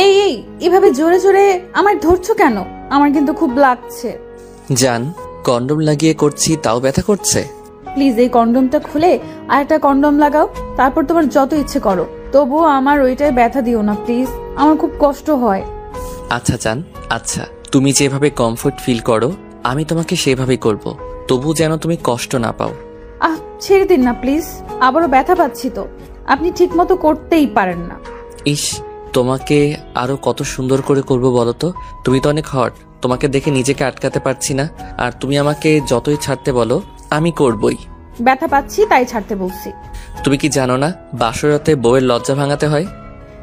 এই এই এভাবে জোরে জোরে আমার ধরছো কেন? আমার কিন্তু খুব লাগছে। জান, কন্ডম লাগিয়ে করছি তাও ব্যথা করছে। প্লিজ এই কন্ডমটা খুলে আর একটা কন্ডম লাগাও, তারপর তোমার যত ইচ্ছে করো, তবুও আমার ওইটাই ব্যথা দিও না প্লিজ, আমার খুব কষ্ট হয়। আচ্ছা জান, আচ্ছা, তুমি যেভাবে কমফোর্ট ফিল করো আমি তোমাকে সেভাবেই করব, তবু যেন তুমি কষ্ট না পাও। ছেড়ে দিন না প্লিজ, আবারও ব্যথা পাচ্ছি তো। আপনি ঠিক মতো করতেই পারেন না। ইস, তোমাকে আরো কত সুন্দর করে করব বলো তো? তুমি তো অনেক হট, তোমাকে দেখে নিজেকে আটকাতে পারছি না। আর তুমি আমাকে যতই ছাড়তে বলো আমি করবই। ব্যথা পাচ্ছি তাই ছাড়তে বলছি। তুমি কি জানো না বাসরাতে বউয়ের লজ্জা ভাঙাতে হয়?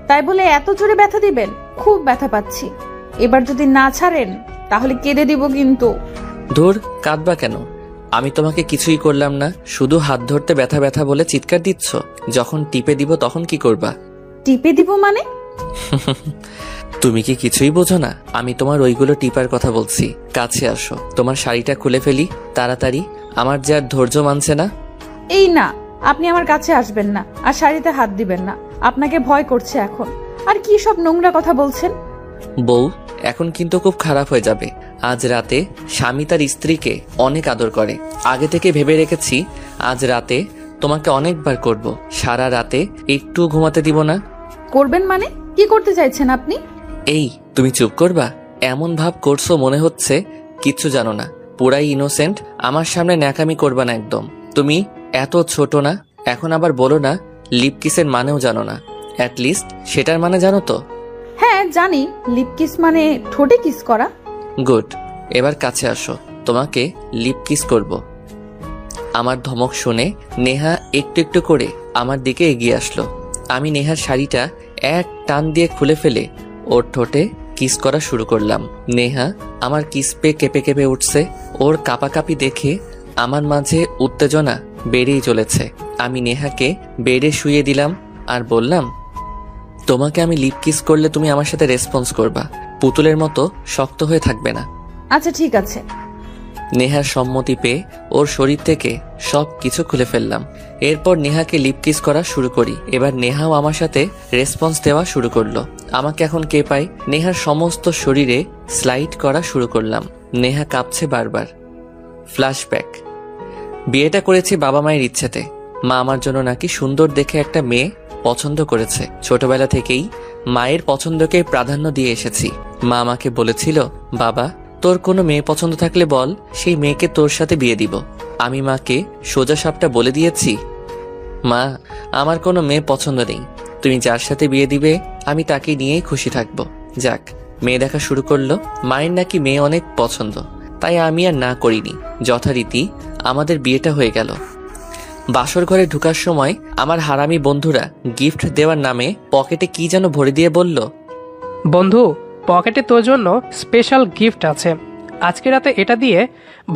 তাই বলে এত জোরে ব্যথা দিবেন? খুব ব্যথা পাচ্ছি, এবার যদি না ছাড়েন তাহলে কেঁদে দিব কিন্তু। ধুর, কাঁদবা কেন? আমি তোমাকে কিছুই করলাম না, শুধু হাত ধরতে ব্যথা ব্যথা বলে চিৎকার দিচ্ছ। যখন টিপে দিব তখন কি করবা? টিপে দিব মানে? তুমি কি কিছুই বোঝো না? আমি তোমার ওইগুলো টিপার কথা বলছি। কাছে আসো, তোমার শাড়িটা খুলে ফেলি তাড়াতাড়ি, আমার যে আর ধৈর্য মানছে না। এই না, আপনি আমার কাছে আসবেন না আর শাড়িতে হাত দিবেন না, আপনাকে ভয় করছে এখন। আর কি সব নোংরা কথা বলছেন? বউ, এখন কিন্তু খুব খারাপ হয়ে যাবে। আজ রাতে স্বামী তার স্ত্রীকে অনেক আদর করে, আগে থেকে ভেবে রেখেছি আজ রাতে তোমাকে অনেকবার করব। সারা রাতে একটু ঘুমাতে দিব না। করবেন মানে? কি করতে চাইছেন আপনি? এই, তুমি চুপ করবা? এমন ভাব করছো মনে হচ্ছে কিচ্ছু জানো না, পুরাই ইনোসেন্ট। আমার সামনে ন্যাকামি করবা না একদম। তুমি এত ছোট না। এখন আবার বলো না লিপ কিসের মানেও জানো না। অ্যাটলিস্ট সেটার মানে জানো তো? হ্যাঁ জানি, লিপ কিস মানে ঠোঁটে কিস করা। গুড, এবার কাছে আসো, তোমাকে লিপ কিস করব। আমার ধমক শুনে নেহা একটু একটু করে আমার দিকে এগিয়ে আসলো। আমি নেহার শাড়িটা এক টান দিয়ে খুলে ফেলে ওর ঠোঁটে কিস করা শুরু করলাম। নেহা আমার কিস পেয়ে কেঁপে কেঁপে উঠছে। ওর কাঁপাকাঁপি দেখে আমার মাঝে উত্তেজনা বেড়েই চলেছে। আমি নেহাকে বেডে শুইয়ে দিলাম আর বললাম, তোমাকে আমি লিপ কিস করলে তুমি আমার সাথে রেসপন্স করবা, পুতুলের মতো শক্ত হয়ে থাকবে না। আচ্ছা ঠিক আছে। নেহার সম্মতি পেয়ে ওর শরীর থেকে সব কিছু খুলে ফেললাম। এরপর নেহাকে লিপ কিস করা শুরু করি। এবার নেহাও আমার সাথে রেসপন্স দেওয়া শুরু করলো। আমাকে এখন কে পাই, নেহার সমস্ত শরীরে স্লাইড করা শুরু করলাম। নেহা কাঁপছে বারবার। ফ্ল্যাশব্যাক। বিয়েটা করেছি বাবা মায়ের ইচ্ছেতে। মা আমার জন্য নাকি সুন্দর দেখে একটা মেয়ে পছন্দ করেছে। ছোটবেলা থেকেই মায়ের পছন্দকে প্রাধান্য দিয়ে এসেছি। মা আমাকে বলেছিল, বাবা তোর কোনো মেয়ে পছন্দ থাকলে বল, সেই মেয়েকে তোর সাথে বিয়ে দিব। আমি মাকে সোজা সাপটা বলে দিয়েছি, মা আমার কোনো মেয়ে পছন্দ নেই, তুমি যার সাথে বিয়ে দিবে আমি তাকে নিয়েই খুশি থাকবো। যাক, মেয়ে দেখা শুরু করলো। মায়ের নাকি মেয়ে অনেক পছন্দ, তাই আমি আর না করিনি। যথারীতি আমাদের বিয়েটা হয়ে গেল। বাসর ঘরে ঢুকার সময় আমার হারামি বন্ধুরা গিফট দেওয়ার নামে পকেটে কি যেন ভরে দিয়ে বলল, বন্ধু, পকেটে তোর জন্য স্পেশাল গিফট আছে, আজকে রাতে এটা দিয়ে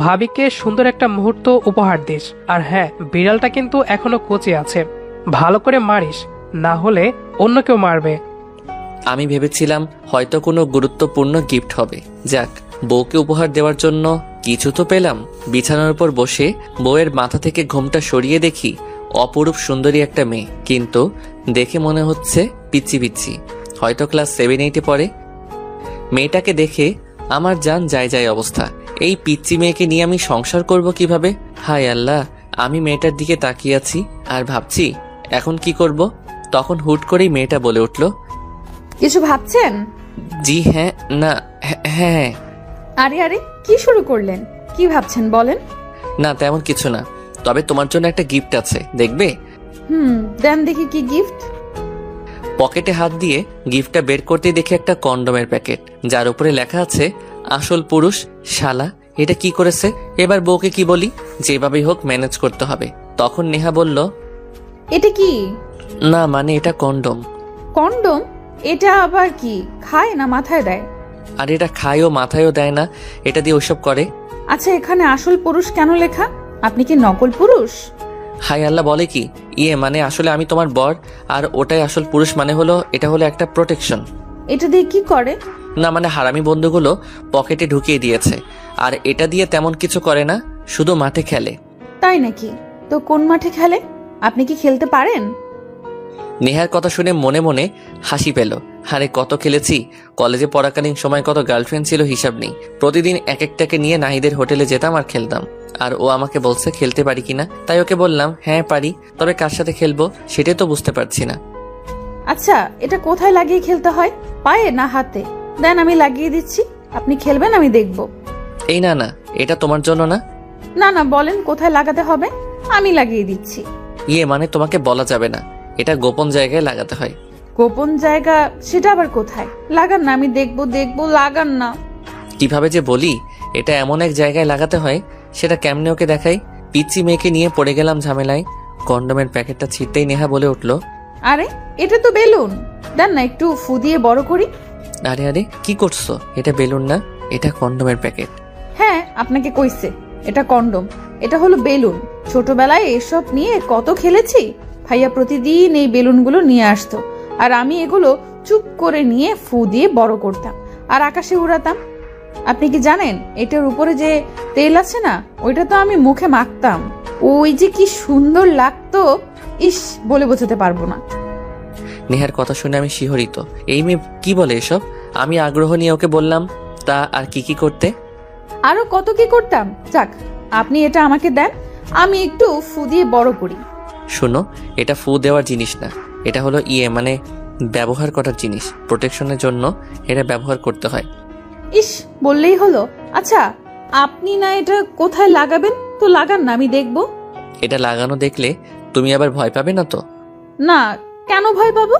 ভাবিকে সুন্দর একটা মুহূর্ত উপহার দিস। আর হ্যাঁ, বিড়ালটা কিন্তু এখনো কোচে আছে, ভালো করে মারিস, না হলে অন্য কেউ মারবে। আমি ভেবেছিলাম হয়তো কোনো গুরুত্বপূর্ণ গিফট হবে। যাক, বউকে উপহার দেওয়ার জন্য কিছু তো পেলাম। বিছানার উপর বসে বউয়ের মাথা থেকে ঘোমটা সরিয়ে দেখি অপরূপ সুন্দরী একটা মেয়ে, কিন্তু দেখে মনে হচ্ছে পিচ্ছি পিচ্ছি, হয়তো ক্লাস 7-8-এ পড়ে। মেয়েটাকে দেখে আমার জান যায় যায় অবস্থা। এই পিচ্চি মেয়েকে নিয়ে আমি সংসার করব কিভাবে? হায় আল্লাহ, আমি মেয়েটার দিকে তাকিয়ে আছি আর ভাবছি এখন কি করব। তখন হুট করেই মেয়েটা বলে উঠল, কিছু ভাবছেন? জি হ্যাঁ, না হ্যাঁ। আরে আরে, কি শুরু করলেন? কি ভাবছেন বলেন? না তেমন কিছু না, তবে তোমার জন্য একটা গিফট আছে, দেখবে? দেন দেখি কি গিফট। পকেটে হাত দিয়ে গিফটটা বের করতে দেখে একটা কন্ডোমের প্যাকেট, যার উপরে লেখা আছে আসল পুরুষ। শালা, এটা কি করেছে? এবার বউকে কি বলি? যেভাবেই হোক ম্যানেজ করতে হবে। তখন নেহা বলল, এটা কি? না মানে এটা কন্ডোম। কন্ডোম? এটা আবার কি, খায় না মাথায় দেয়? আর এটা খায়ও মাথায়ও দেয় না, এটা দিয়ে ওইসব করে। আচ্ছা, এখানে আসল পুরুষ কেন লেখা? আপনি কি নকল পুরুষ? হাই আল্লাহ, বলে কি? মানে আসলে আমি তোমার বর, আর ওটাই আসল পুরুষ মানে হলো এটা হলো একটা প্রোটেকশন। এটা দিয়ে কি করে? না মানে হারামি বন্ধুগুলো পকেটে ঢুকিয়ে দিয়েছে, আর এটা দিয়ে তেমন কিছু করে না, শুধু মাঠে খেলে। তাই নাকি? তো কোন মাঠে খেলে? আপনি কি খেলতে পারেন? নেহার কথা শুনে মনে মনে হাসি পেল। আরে কত খেলেছি, কলেজে পড়াকালীন সময় কত গার্লফ্রেন্ড ছিল হিসাব নেই। প্রতিদিন এক একটাকে নিয়ে নাহিদের হোটেলে যেতাম আর খেলতাম। আর ও আমাকে বলছে খেলতে পারি কিনা, তাই ওকে বললাম হ্যাঁ পারি, তবে কার সাথে খেলবো সেটাই তো বুঝতে পারছি না। আচ্ছা, এটা কোথায় লাগিয়ে খেলতে হয়, পায়ে না হাতে? দেন আমি লাগিয়ে দিচ্ছি, আপনি খেলবেন, আমি দেখব। এই না না, এটা তোমার জন্য না। না না, বলেন কোথায় লাগাতে হবে, আমি লাগিয়ে দিচ্ছি। মানে তোমাকে বলা যাবে না, এটা গোপন জায়গায় লাগাতে হয়। গোপন জায়গা? সেটা আবার কোথায়? লাগান না, আমি দেখবো। লাগান না। কিভাবে যে বলি, এটা এমন এক জায়গায় লাগাতে হয়, সেটা কেমনে ওকে দেখাই। পিচ্চি মেয়েকে নিয়ে পড়ে গেলাম ঝামেলায়। কন্ডোমের প্যাকেটটা ছিঁড়তেই নেহা বলে উঠল, আরে এটা তো বেলুন, দেন না একটু ফু দিয়ে বড় করি। আরে আরে কি করছো, এটা বেলুন না, এটা কন্ডোমের প্যাকেট। হ্যাঁ, আপনাকে কইছে এটা কন্ডোম, এটা হলো বেলুন। ছোটবেলায় এসব নিয়ে কত খেলেছি। ভাইয়া প্রতিদিন এই বেলুনগুলো নিয়ে আসতো, আর আমি এগুলো চুপ করে নিয়ে ফু দিয়ে বড় করতাম আর আকাশে উড়াতাম। আপনি কি জানেন এটার উপরে যে তেল আছে না, ওইটা তো আমি মুখে মাখতাম, ওই যে কি সুন্দর লাগতো, ইস বলে বোঝাতে পারবো না। নেহার কথা শুনে আমি শিহরিত। এই মেয়ে কি বলে এসব? আমি আগ্রহ নিয়ে ওকে বললাম, তা আর কি কি করতে? আরো কত কি করতাম। যাক, আপনি এটা আমাকে দেন, আমি একটু ফু দিয়ে বড় করি। শোনো, এটা ফু দেওয়ার জিনিস না, এটা হলো মানে ব্যবহার করার জিনিস। প্রোটেকশনের জন্য এটা ব্যবহার করতে হয়। ইস বললেই হলো। আচ্ছা, আপনি না এটা কোথায় লাগাবেন, তো লাগান না, আমি দেখব। এটা লাগানো দেখলে তুমি আবার ভয় পাবে না তো? না, কেন ভয় পাবো?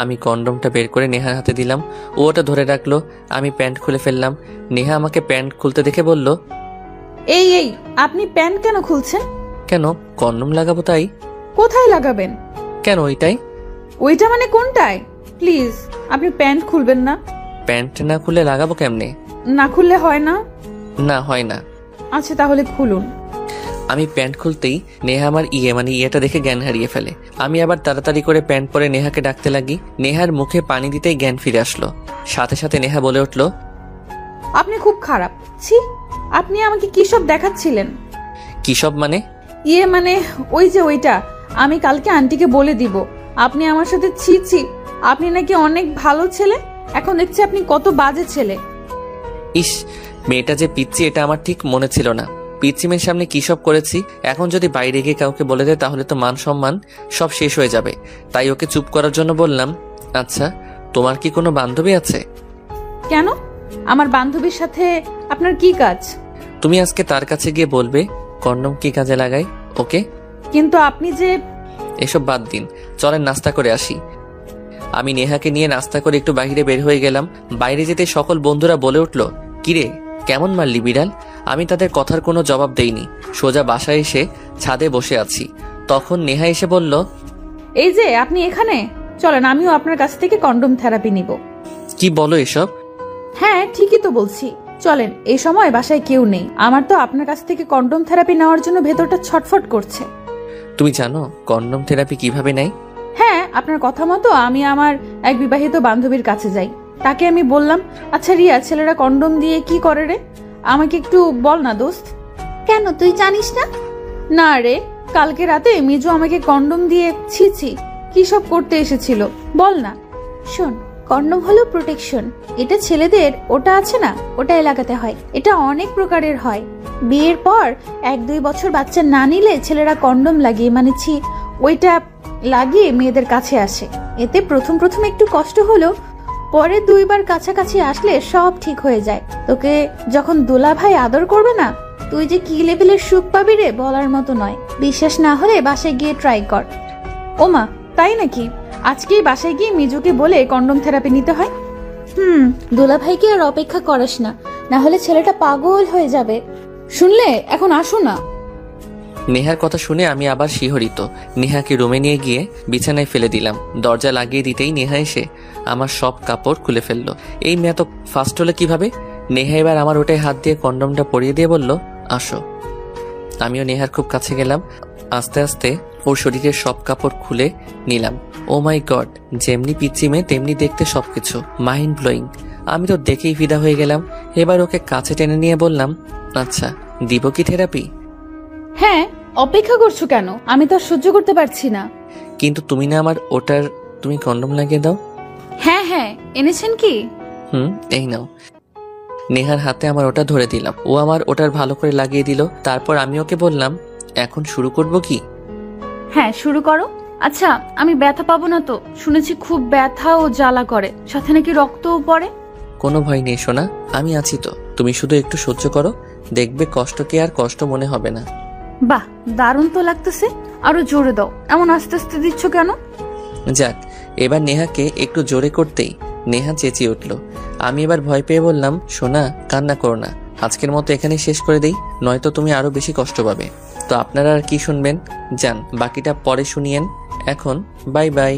আমি কন্ডোমটা বের করে নেহার হাতে দিলাম, ও ওটা ধরে রাখলো। আমি প্যান্ট খুলে ফেললাম। নেহা আমাকে প্যান্ট খুলতে দেখে বলল, এই আপনি প্যান্ট কেন খুলছেন? কেন, কন্ডোম লাগাবো তাই। কোথায় লাগাবেন? কেন ওইটাই? ওইটা মানে কোনটায়? প্লিজ আপনি প্যান্ট খুলবেন না। প্যান্ট না খুলে লাগাবো কেমনে? না খুললে হয় না? না হয় না। আচ্ছা তাহলে খুলুন। আমি প্যান্ট খুলতেই নেহা আমার ইয়েটা দেখে জ্ঞান হারিয়ে ফেলে। আমি আবার তাড়াতাড়ি করে প্যান্ট পরে নেহাকে ডাকতে লাগি। নেহার মুখে পানি দিতেই জ্ঞান ফিরে আসলো। সাথে সাথে নেহা বলে উঠল, আপনি খুব খারাপ। ছি, আপনি আমাকে কি সব দেখাচ্ছিলেন? কি সব মানে? মানে ওই যে ওইটা, আমি কালকে আন্টিকে বলে দিব আপনি আমার সাথে ছি। আপনি নাকি অনেক ভালো ছেলে, এখন দেখছি আপনি কত বাজে ছেলে। ইস, মেয়েটা যে পিচ্ছি এটা আমার ঠিক মনে ছিল না। পিচ্ছি মেয়ের সামনে কি সব করেছি, এখন যদি বাইরে গিয়ে কাউকে বলে দেয় তাহলে তো মান সম্মান সব শেষ হয়ে যাবে। তাই ওকে চুপ করার জন্য বললাম, আচ্ছা তোমার কি কোনো বান্ধবী আছে? কেন, আমার বান্ধবীর সাথে আপনার কি কাজ? তুমি আজকে তার কাছে গিয়ে বলবে কন্ডম কি কাজে লাগাই, ওকে? কিন্তু আপনি যে। এসব বাদ দিন, চলেন নাস্তা করে আসি। আমি নেহাকে নিয়ে নাস্তা করে একটু বাইরে বের হয়ে গেলাম। বাইরে যেতে সকল বন্ধুরা বলে উঠল, কিরে কেমন মারলি বিড়াল? আমি তাদের কথার কোনো জবাব দেইনি। সোজা বাসায় এসে ছাদে বসে আছি। তখন নেহা এসে বলল, এই যে আপনি এখানে, চলেন আমিও আপনার কাছ থেকে কন্ডম থেরাপি নিব। কি বলো এসব? হ্যাঁ ঠিকই তো বলছি, চলেন। এই সময় বাসায় কেউ নেই, আমার তো আপনার কাছ থেকে কন্ডম থেরাপি নেওয়ার জন্য ভেতরটা ছটফট করছে। তুমি জানো কন্ডম থেরাপি কিভাবে নেয়? হ্যাঁ, আপনার কথা মতো আমি আমার এক বিবাহিত বান্ধবীর কাছে যাই। তাকে আমি বললাম, আচ্ছা রিয়া, ছেলেরা কন্ডম দিয়ে কি করে রে, আমাকে একটু বল না দোস্ত। কেন, তুই জানিস না? না রে, কালকে রাতে মিজু আমাকে কন্ডম দিয়ে ছি কি সব করতে এসেছিল, বল না। শোন, কন্ডম হলো প্রোটেকশন, এটা ছেলেদের ওটা আছে না, ওটাই লাগাতে হয়। এটা অনেক প্রকারের হয়। বিয়ের পর 1-2 বছর বাচ্চা না নিলে ছেলেরা কন্ডম লাগিয়ে ওইটা লাগিয়ে মেয়েদের কাছে আসে। এতে প্রথম একটু কষ্ট হলো, পরে 2 বার কাছাকাছি আসলে সব ঠিক হয়ে যায়। তোকে যখন দোলা ভাই আদর করবে না, তুই যে কি লেভেলের সুখ পাবি রে, বলার মতো নয়। বিশ্বাস না হলে বাসায় গিয়ে ট্রাই কর। ওমা, তাই নাকি? আজকেই বাসায় গিয়ে মিজুকে বলে কন্ডম থেরাপি নিতে হয়। দোলা ভাইকে আর অপেক্ষা করাস না, না হলে ছেলেটা পাগল হয়ে যাবে। শুনলে, এখন আসো না। নেহার কথা শুনে আমি আবার শিহরিত। নেহাকে রুমে নিয়ে গিয়ে বিছানায় ফেলে দিলাম। দরজা লাগিয়ে দিতেই নেহা এসে আমার সব কাপড় খুলে ফেললো। এই মেয়ে তো ফার্স্ট হলে কিভাবে? নেহা এবার আমার ওটায় হাত দিয়ে কন্ডমটা পরিয়ে দিয়ে বলল, আসো। আমিও নেহার খুব কাছে গেলাম। আস্তে আস্তে ওর শরীরের সব কাপড় খুলে নিলাম। ও মাই গড, যেমনি পিচ্চি মেয়ে তেমনি দেখতে সবকিছু, মাইন্ড ব্লোয়িং। আমি তো দেখেই ফিদা হয়ে গেলাম। এবার ওকে কাছে টেনে নিয়ে বললাম, আচ্ছা দিব কি থেরাপি? হ্যাঁ, অপেক্ষা করছো কেন? আমি তো সহ্য করতে পারছি না। কিন্তু তুমি না আমার ওটার, তুমি কন্ডম লাগিয়ে দাও। হ্যাঁ হ্যাঁ, এনেছেন কি? এই নাও। নেহার হাতে আমার ওটা ধরে দিলাম, ও আমার ওটার ভালো করে লাগিয়ে দিল। তারপর আমি ওকে বললাম, এখন শুরু করব কি? হ্যাঁ শুরু করো। আচ্ছা, আমি ব্যথা পাবো না তো? শুনেছি খুব ব্যথা ও জ্বালা করে, সাথে নাকি রক্তও পড়ে। কোনো ভয় নেই সোনা, আমি আছি তো। তুমি শুধু একটু সহ্য করো, দেখবে কষ্টকে আর কষ্ট মনে হবে না। বাহ, দারুণ তো লাগতেছে। আরো জোরে দাও, এমন আস্তে আস্তে দিচ্ছ কেন? যাক, এবার নেহাকে একটু জোরে করতেই নেহা চেঁচিয়ে উঠল। আমি এবার ভয় পেয়ে বললাম, সোনা কান্না করো না, আজকের মতো এখানেই শেষ করে দেই, নয়তো তুমি আরো বেশি কষ্ট পাবে। তো আপনারা আর কি শুনবেন? যান, বাকিটা পরে শুনিয়েন। এখন বাই বাই।